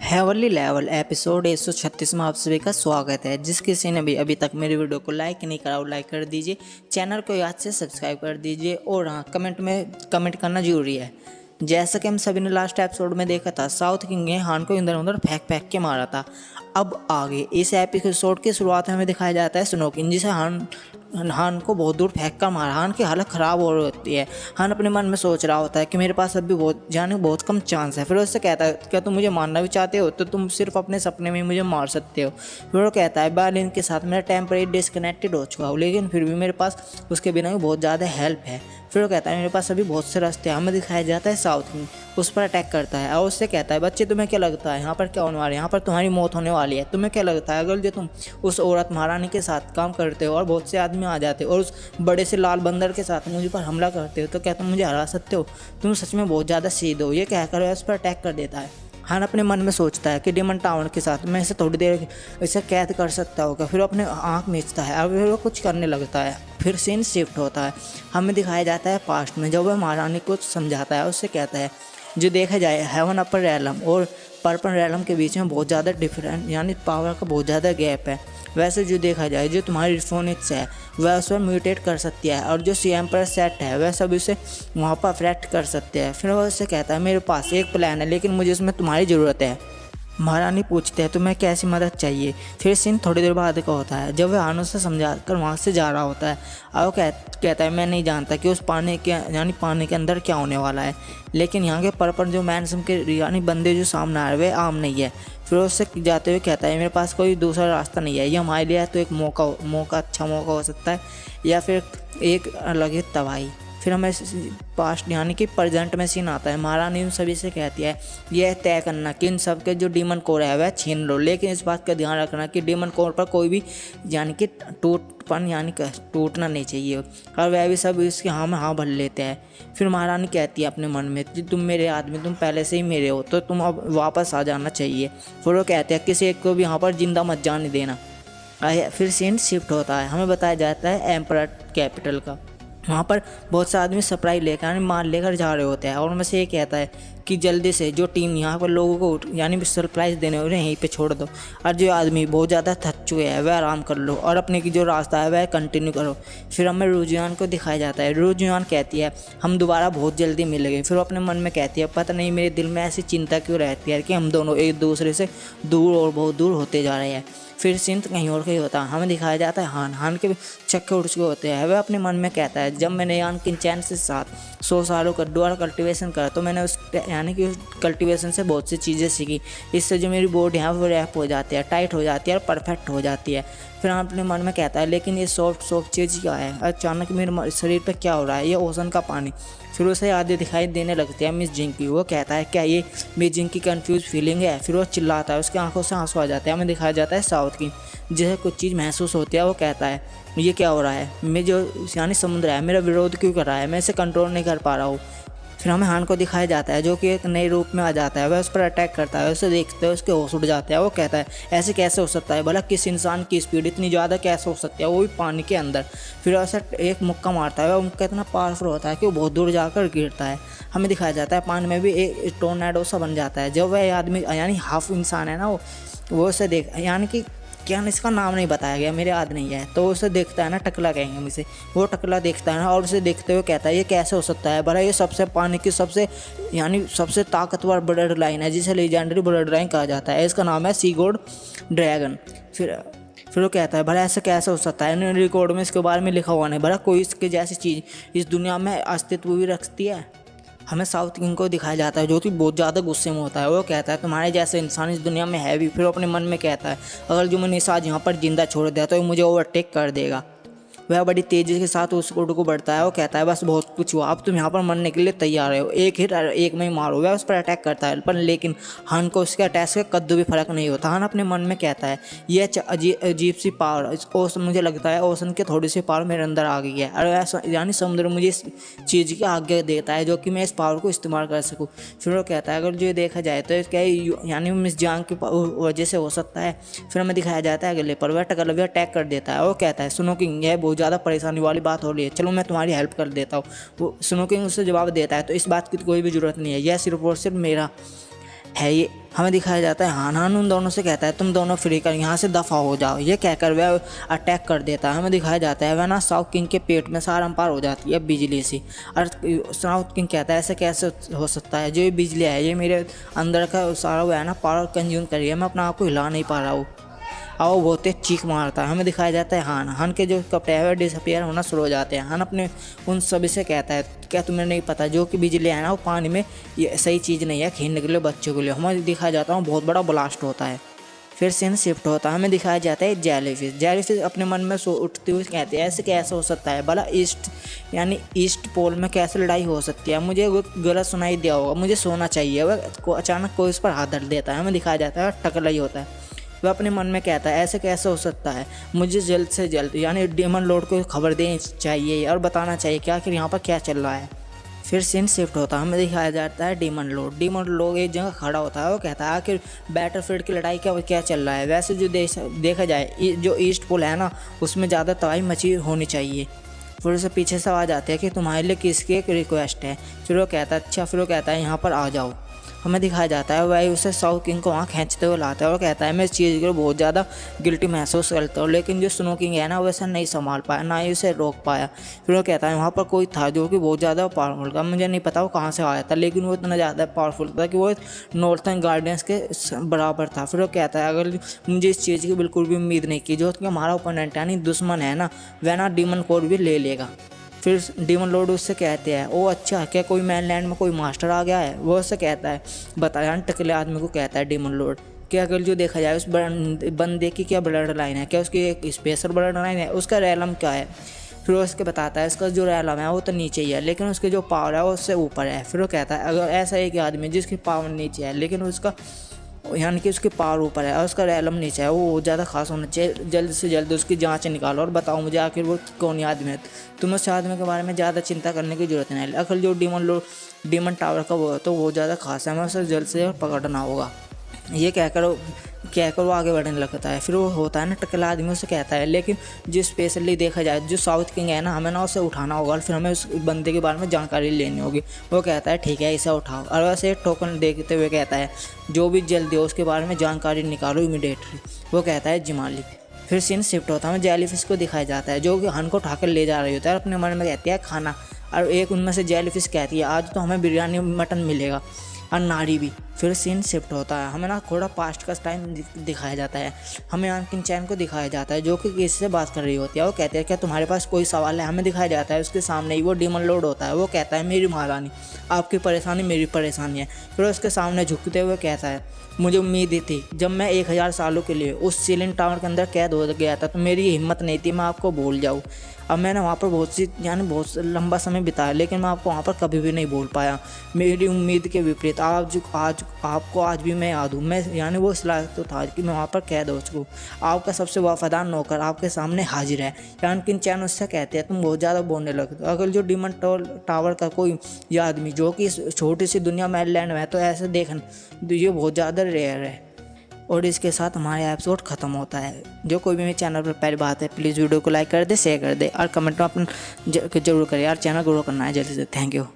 Heavenly level episode 136 में आप सभी का स्वागत है। जिस किसी ने भी अभी तक मेरी वीडियो को लाइक नहीं करा वो लाइक कर दीजिए, चैनल को याद से सब्सक्राइब कर दीजिए और हाँ कमेंट में कमेंट करना जरूरी है। जैसा कि हम सभी ने लास्ट एपिसोड में देखा था, साउथ किंग ने हान को इधर उधर फेंक फेंक के मारा था। अब आगे इस एपिसोड की शुरुआत में हमें दिखाया जाता है स्नो किंग, जिसे हान को बहुत दूर फेंक कर मारा। हान की हालत ख़राब हो रही होती है। हान अपने मन में सोच रहा होता है कि मेरे पास अभी बहुत कम चांस है। फिर उससे कहता है क्या तुम मुझे मारना भी चाहते हो तो तुम सिर्फ अपने सपने में मुझे मार सकते हो। फिर वो कहता है बालिन के साथ मेरा टेम्परेरी डिस्कनेक्टेड हो चुका हूँ, लेकिन फिर भी मेरे पास उसके बिना भी बहुत ज़्यादा हेल्प है। फिर वो कहता है मेरे पास अभी बहुत से रास्ते हैं। हमें दिखाया जाता है साउथ किंग उस पर अटैक करता है और उससे कहता है बच्चे तुम्हें क्या लगता है यहाँ पर क्या होने वाला है, यहाँ पर तुम्हारी मौत होने वाली है। तुम्हें क्या लगता है अगर जो तुम उस औरत महारानी के साथ काम करते हो और बहुत से आदमी आ जाते हो और उस बड़े से लाल बंदर के साथ मुझे पर हमला करते हो तो क्या तुम मुझे हरा सकते हो? तुम सच में बहुत ज़्यादा सीधे हो। ये कहकर वह उस पर अटैक कर देता है। हान अपने मन में सोचता है कि डेमन टाउन के साथ मैं इसे थोड़ी देर इसे कैद कर सकता होगा। फिर वो अपने आँख मीचता है और फिर वो कुछ करने लगता है। फिर सीन शिफ्ट होता है। हमें दिखाया जाता है पास्ट में, जब वह महारानी को समझाता है। उससे कहता है जो देखा जाए हेवन अपर रैलम और पर्पल रैलम के बीच में बहुत ज़्यादा डिफरेंट यानी पावर का बहुत ज़्यादा गैप है। वैसे जो देखा जाए जो तुम्हारी रिफोनिक्स है वह उस पर म्यूटेट कर सकती है और जो सी एम्पर सेट है वह सब उसे वहाँ पर अफेक्ट कर सकते हैं। फिर वह उससे कहता है मेरे पास एक प्लान है लेकिन मुझे उसमें तुम्हारी ज़रूरत है। महारानी पूछते हैं तुम्हें कैसी मदद चाहिए। फिर सीन थोड़ी देर बाद का होता है जब वह हानों से समझा कर वहाँ से जा रहा होता है और वो कहता है मैं नहीं जानता कि उस पानी के अंदर क्या होने वाला है, लेकिन यहाँ के पर्पल जो मैनसम के यानी बंदे जो सामने आ रहे वे आम नहीं है। फिर उससे जाते हुए कहता है मेरे पास कोई दूसरा रास्ता नहीं है, ये हमारे लिए तो एक अच्छा मौका हो सकता है या फिर एक अलग ही तबाही। फिर हमें पास्ट यानी कि प्रेजेंट में सीन आता है। महारानी उन सभी से कहती है यह तय करना कि इन सब के जो डीमन कोर है वह छीन लो, लेकिन इस बात का ध्यान रखना कि डीमन कोर पर कोई भी यानी कि टूटना नहीं चाहिए और वह भी सब इसके हाँ में हाँ भर लेते हैं। फिर महारानी कहती है अपने मन में कि तुम मेरे आदमी तुम पहले से ही मेरे हो तो तुम अब वापस आ जाना चाहिए। फिर वो कहते हैं किसी एक को भी यहाँ पर जिंदा मत जाने देना। फिर सीन शिफ्ट होता है। हमें बताया जाता है एम्परर कैपिटल का। वहाँ पर बहुत से आदमी सरप्राइज लेकर यानी माल लेकर जा रहे होते हैं और उनमें से ये कहता है कि जल्दी से जो टीम यहाँ पर लोगों को यानी सरप्राइज़ देने उन्हें यहीं पे छोड़ दो और जो आदमी बहुत ज़्यादा थक चुके हैं वह आराम कर लो और अपने की जो रास्ता है वह कंटिन्यू करो। फिर हमें रूजियान को दिखाया जाता है। रूजियान कहती है हम दोबारा बहुत जल्दी मिलेंगे। फिर वो अपने मन में कहती है पता नहीं मेरे दिल में ऐसी चिंता क्यों रहती है कि हम दोनों एक दूसरे से दूर और बहुत दूर होते जा रहे हैं। फिर सीन कहीं और कहीं होता है। हमें दिखाया जाता है हान के चक्के उड़ चुके होते हैं। वह अपने मन में कहता है जब मैंने यान किंचैन के साथ 100 सालों का डुअल कल्टीवेशन करा तो मैंने उस यानी कि उस कल्टीवेशन से बहुत सी चीज़ें सीखी। इससे जो मेरी बॉडी है वो रैप हो जाती है, टाइट हो जाती है और परफेक्ट हो जाती है। फिर हम अपने मन में कहता है लेकिन ये सॉफ्ट चीज़ क्या है, अचानक मेरे शरीर पर क्या हो रहा है, ये ओशन का पानी। फिर उसे यादें दिखाई देने लगती है मिस जिंग की। वो कहता है क्या ये मिस जिंग की कंफ्यूज फीलिंग है? फिर वो चिल्लाता है, उसकी आंखों से आंसू आ जाते हैं। हमें दिखाया जाता है साउथ की जिसे कुछ चीज़ महसूस होती है। वो कहता है ये क्या हो रहा है, मैं जो यानी समुद्र है मेरा विरोध क्यों कर रहा है, मैं इसे कंट्रोल नहीं कर पा रहा हूँ। फिर हमें हान को दिखाया जाता है जो कि एक नए रूप में आ जाता है। वह उस पर अटैक करता है, उसे देखते हैं उसके होश उड़ जाते हैं। वो कहता है ऐसे कैसे हो सकता है, भला किस इंसान की स्पीड इतनी ज़्यादा कैसे हो सकती है, वो भी पानी के अंदर। फिर ऐसा एक मुक्का मारता है, वह मुक्का इतना पावरफुल होता है कि वो बहुत दूर जाकर गिरता है। हमें दिखाया जाता है पानी में भी एक टोर्नेडो सा बन जाता है। जब वह आदमी यानी हाफ इंसान है ना वो उसे देख यानी कि क्या इसका नाम नहीं बताया गया, मेरे याद नहीं है, तो उसे देखता है ना टकला कहेंगे हम इसे। वो टकला देखता है ना और उसे देखते हुए कहता है ये कैसे हो सकता है, भला ये सबसे पानी की सबसे ताकतवर ब्लड लाइन है जिसे लेजेंडरी ब्लड लाइन कहा जाता है। इसका नाम है सी गॉड ड्रैगन। फिर वो कहता है भला ऐसा कैसे हो सकता है, इन रिकॉर्ड में इसके बारे में लिखा हुआ नहीं, भला कोई इसके जैसी चीज़ इस दुनिया में अस्तित्व भी रखती है। हमें साउथ किंग को दिखाया जाता है जो कि बहुत ज़्यादा गुस्से में होता है। वो कहता है तुम्हारे जैसे इंसान इस दुनिया में है भी। फिर वो अपने मन में कहता है अगर जो मैंने इस आज यहाँ पर जिंदा छोड़ दिया तो मुझे ओवरटेक कर देगा। वह बड़ी तेज़ी के साथ उस कोड को बढ़ता है। वो कहता है बस बहुत कुछ हुआ, अब तुम यहाँ पर मरने के लिए तैयार हो, एक हिट एक में ही मारो। वह उस पर अटैक करता है पर लेकिन हान को उसके अटैक से कद्दू भी फर्क नहीं होता। हान अपने मन में कहता है यह अजीब सी पावर मुझे लगता है ओशन की थोड़ी सी पावर मेरे अंदर आ गई है और यानी समुद्र मुझे इस चीज़ की आज्ञा देता है जो कि मैं इस पावर को इस्तेमाल कर सकूँ। फिर वो कहता है अगर जो देखा जाए तो क्या यानी मिस जांग की वजह से हो सकता है। फिर हमें दिखाया जाता है अगले पर वह अटैक कर देता है। वो कहता है सुनो किंग यह बहुत ज़्यादा परेशानी वाली बात हो रही है, चलो मैं तुम्हारी हेल्प कर देता हूँ। वो स्नो किंग उससे जवाब देता है तो इस बात की कोई भी ज़रूरत नहीं है, यह सिर्फ और सिर्फ मेरा है ये। हमें दिखाया जाता है हान। हान उन दोनों से कहता है तुम दोनों फ्री कर यहाँ से दफ़ा हो जाओ। ये कहकर वह अटैक कर देता है। हमें दिखाया जाता है वह ना साउथ किंग के पेट में सारंपार हो जाती है बिजली से। और साउथ किंग कहता है ऐसे कैसे हो सकता है, जो ये बिजली है ये मेरे अंदर का सारा वो है ना पावर कंज्यूम कर रही है, मैं अपना आप को हिला नहीं पा रहा हूँ। और वो बहुत तेज चीख मारता है। हमें दिखाया जाता है हान। हान के जो कपड़े हैं वो डिसअपियर होना शुरू हो जाते हैं। हान अपने उन सभी से कहता है क्या तुम्हें नहीं पता जो कि बिजली है ना वो पानी में ये सही चीज़ नहीं है खेलने के लिए बच्चों के लिए। हमें दिखाया जाता है बहुत बड़ा ब्लास्ट होता है। फिर सीन शिफ्ट होता है। हमें दिखाया जाता है जेलीफिश। जेलीफिश अपने मन में उठते हुए कहते हैं ऐसे कैसे हो सकता है भला ईस्ट यानी ईस्ट पोल में कैसे लड़ाई हो सकती है। मुझे वो गलत सुनाई दिया होगा, मुझे सोना चाहिए। वह अचानक कोई उस पर हाथ धर देता है। हमें दिखाया जाता है टकला ही होता है। वह अपने मन में कहता है ऐसे कैसे हो सकता है, मुझे जल्द से जल्द यानी डेमन लॉर्ड को खबर देनी चाहिए और बताना चाहिए कि आखिर यहाँ पर क्या चल रहा है। फिर सीन शिफ्ट होता है। हमें दिखाया जाता है डेमन लॉर्ड। डेमन लॉर्ड एक जगह खड़ा होता है। वो कहता है आखिर बैटलफील्ड की लड़ाई का क्या चल रहा है। वैसे जो देखा जाए जो ईस्ट पोल है ना उसमें ज़्यादा तबाही मची होनी चाहिए। फिर उसे पीछे से आवाज़ आती है कि तुम्हारे लिए किसकी एक रिक्वेस्ट है। फिर वो कहता है अच्छा। फिर वो कहता है यहाँ पर आ जाओ। हमें दिखाया जाता है वह उसे साउथ किंग को वहाँ खींचते हुए लाता है और कहता है मैं इस चीज़ को बहुत ज़्यादा गिल्टी महसूस करता हूँ, लेकिन जो स्नो किंग है ना वैसा नहीं संभाल पाया, ना ही उसे रोक पाया। फिर वो कहता है वहाँ पर कोई था जो कि बहुत ज़्यादा पावरफुल था, मुझे नहीं पता वो कहाँ से आया था, लेकिन वो इतना ज़्यादा पावरफुल था कि वो नॉर्थर्न गार्डियंस के बराबर था। फिर वो कहता है अगर मुझे इस चीज़ की बिल्कुल भी उम्मीद नहीं की जो कि हमारा ओपोनेंट यानी दुश्मन है ना वह ना डेमन कोड भी ले लेगा। फिर डेमन लॉर्ड उससे कहते हैं ओ अच्छा क्या कोई मैनलैंड में कोई मास्टर आ गया है। वो उससे कहता है बताया टकले आदमी को कहता है डेमन लॉर्ड कि अगर जो देखा जाए उस बंदे की क्या ब्लड लाइन है, क्या उसकी एक स्पेशल ब्लड लाइन है, उसका रैलम क्या है। फिर वो उसके बताता है इसका जो रैलम है वो तो नीचे ही है लेकिन उसकी जो पावर है वो उससे ऊपर है। फिर वो कहता है अगर ऐसा एक आदमी जिसकी पावर नीचे है लेकिन उसका यानी कि उसकी पावर ऊपर है और उसका रैलम नीचे है वो ज़्यादा खास होना चाहिए, जल्द से जल्द उसकी जांच निकालो और बताओ मुझे आखिर वो कौन आदमी है। तुम्हें उस आदमी के बारे में ज़्यादा चिंता करने की जरूरत नहीं है। आखिर जो डेमन टावर का वो है तो वो ज़्यादा खास है, हमें उसे जल्द से जल्द पकड़ना होगा। ये कहकर वो आगे बढ़ने लगता है। फिर वो होता है ना टकला आदमी उसे कहता है लेकिन जो स्पेशली देखा जाए जो साउथ किंग है ना हमें ना उसे उठाना होगा और फिर हमें उस बंदे के बारे में जानकारी लेनी होगी। वो कहता है ठीक है इसे उठाओ और वैसे टोकन देखते हुए कहता है जो भी जल्दी हो उसके बारे में जानकारी निकालो इमीडिएटली। वो कहता है जिमाली। फिर सीन शिफ्ट होता है। जेलीफिश को दिखाया जाता है जो कि हन को उठाकर ले जा रही होता है और अपने मन में कहती है खाना, और एक उनमें से जेलीफिश कहती है आज तो हमें बिरयानी मटन मिलेगा और नारी भी। फिर सीन शिफ्ट होता है। हमें ना थोड़ा पास्ट का टाइम दिखाया जाता है। हमें अनकिन चैन को दिखाया जाता है जो कि किसी से बात कर रही होती है। वो कहते हैं क्या तुम्हारे पास कोई सवाल है। हमें दिखाया जाता है उसके सामने ही वो डेमन लॉर्ड होता है। वो कहता है मेरी महारानी आपकी परेशानी मेरी परेशानी है। फिर उसके सामने झुकते हुए कहता है मुझे उम्मीद ही थी जब मैं 1000 सालों के लिए उस सीलिंग टावर के अंदर कैद हो गया था तो मेरी हिम्मत नहीं थी मैं आपको भूल जाऊँ। अब मैंने वहाँ पर बहुत लंबा समय बिताया लेकिन मैं आपको वहाँ पर कभी भी नहीं भूल पाया। मेरी उम्मीद के विपरीत आपको आज भी मैं याद हूँ। मैं यानी वो इस लायक तो था कि मैं वहाँ पर कैद हो चुका हूँ। आपका सबसे वफादार नौकर आपके सामने हाजिर है। यानकिन चैन उससे कहते हैं तुम बहुत ज़्यादा बोलने लगते हो। अगर जो डेमन टावर का कोई ये आदमी जो कि इस छोटी सी दुनिया मैनलैंड में है तो ऐसे देखना ये बहुत ज़्यादा रेयर है। और इसके साथ हमारा एपिसोड ख़त्म होता है। जो कोई भी मेरे चैनल पर पहली बात है प्लीज़ वीडियो को लाइक कर दे, शेयर कर दे और कमेंट में अपना जरूर करें यार, चैनल ग्रो करना है जल्दी से। Thank you.